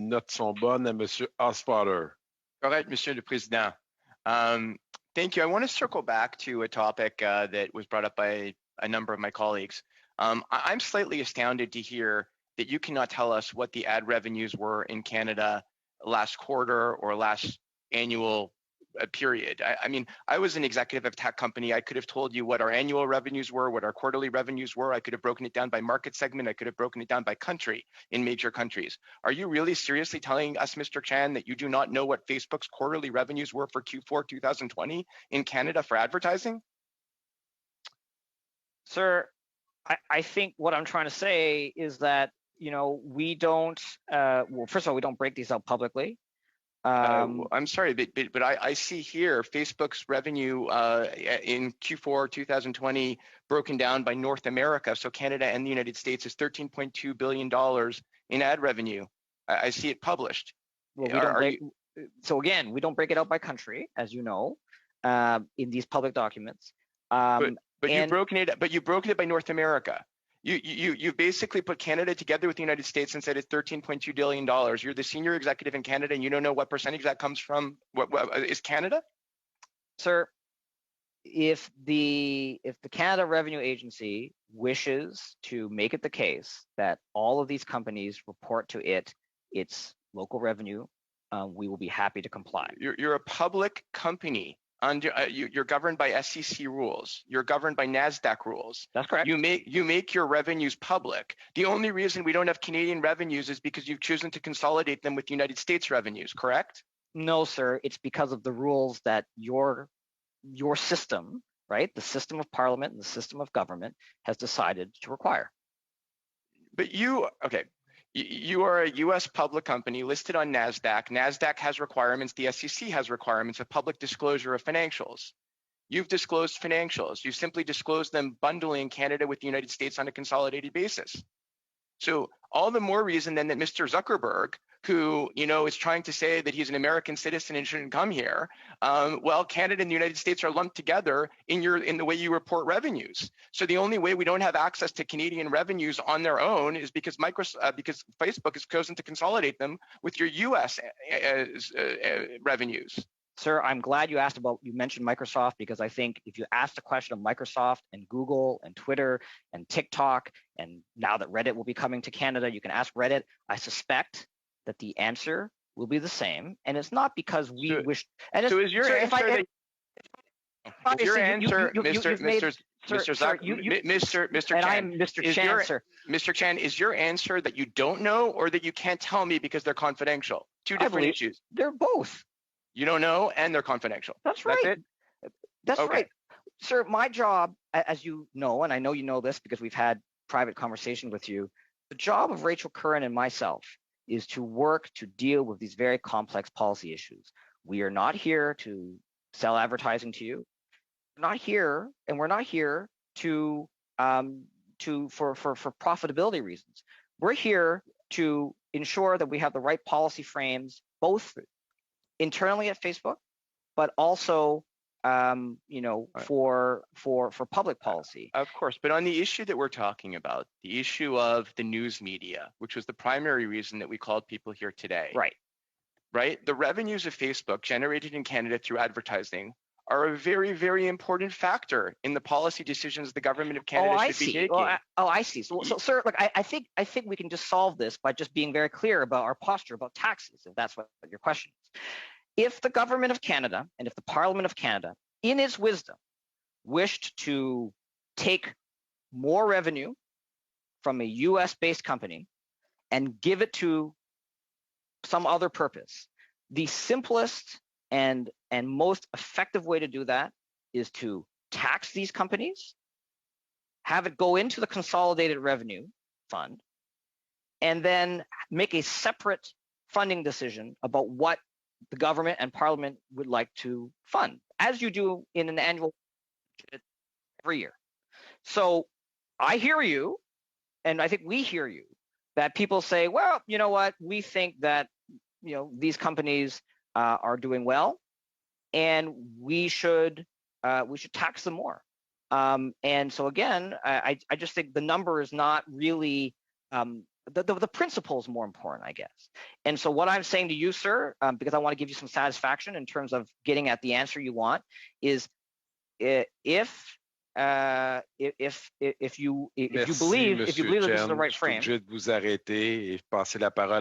notes sont bonnes à Monsieur Ospotter. Correct, Monsieur le Président. Thank you. I want to circle back to a topic that was brought up by a number of my colleagues. I'm slightly astounded to hear that you cannot tell us what the ad revenues were in Canada last quarter or last annual period. I mean, I was an executive of a tech company. I could have told you what our annual revenues were, what our quarterly revenues were. I could have broken it down by market segment. I could have broken it down by country in major countries. Are you really seriously telling us, Mr. Chan, that you do not know what Facebook's quarterly revenues were for Q4 2020 in Canada for advertising? Sir, I think what I'm trying to say is that, we don't, well, first of all, we don't break these out publicly. I'm sorry, but I see here Facebook's revenue in Q4 2020 broken down by North America, so Canada and the United States, is $13.2 billion in ad revenue. I see it published. Well, so again, we don't break it out by country, as you know, in these public documents. But you've broken it by North America. You basically put Canada together with the United States and said it's $13.2 billion. You're the senior executive in Canada, and you don't know what percentage that comes from. What is Canada? Sir, if the Canada Revenue Agency wishes to make it the case that all of these companies report to it its local revenue, we will be happy to comply. You're a public company. You're governed by SEC rules. You're governed by NASDAQ rules. That's correct. You make your revenues public. The only reason we don't have Canadian revenues is because you've chosen to consolidate them with United States revenues, correct? No, sir. It's because of the rules that your system, right, the system of parliament and the system of government has decided to require. But you are a U.S. public company listed on NASDAQ. NASDAQ has requirements. The SEC has requirements of public disclosure of financials. You've disclosed financials. You simply disclosed them bundling Canada with the United States on a consolidated basis. So all the more reason then that Mr. Zuckerberg, who is trying to say that he's an American citizen and shouldn't come here, well, Canada and the United States are lumped together in the way you report revenues. So the only way we don't have access to Canadian revenues on their own is because because Facebook has chosen to consolidate them with your U.S. revenues. Sir, I'm glad you mentioned Microsoft, because I think if you ask the question of Microsoft and Google and Twitter and TikTok, and now that Reddit will be coming to Canada, you can ask Reddit. I suspect that the answer will be the same, and it's not because we wish. And so is your answer Mr. Chan, is your answer that you don't know or that you can't tell me because they're confidential? Two different issues. They're both. You don't know, and they're confidential. That's right. That's it? That's right. Sir, my job, as you know, and I know you know this because we've had private conversation with you, the job of Rachel Curran and myself is to work to deal with these very complex policy issues. We are not here to sell advertising to you. We're not here to for profitability reasons. We're here to ensure that we have the right policy frames, both internally at Facebook, but also for public policy. Of course, but on the issue that we're talking about, the issue of the news media, which was the primary reason that we called people here today. Right? The revenues of Facebook generated in Canada through advertising are a very, very important factor in the policy decisions the government of Canada should be taking. I see. So, sir, look, I think we can just solve this by just being very clear about our posture about taxes, if that's what your question is. If the government of Canada and if the Parliament of Canada, in its wisdom, wished to take more revenue from a US-based company and give it to some other purpose, the simplest and most effective way to do that is to tax these companies, have it go into the consolidated revenue fund, and then make a separate funding decision about what the government and Parliament would like to fund, as you do in an annual budget every year. So I hear you, and I think we hear you, that people say, well, you know what, we think that these companies are doing well, and we should tax them more. And so again, I just think the number is not really the principle is more important, I guess. And so what I'm saying to you, sir, because I want to give you some satisfaction in terms of getting at the answer you want, is if you believe this is the right frame. Je suis obligé de vous arrêter et passer la parole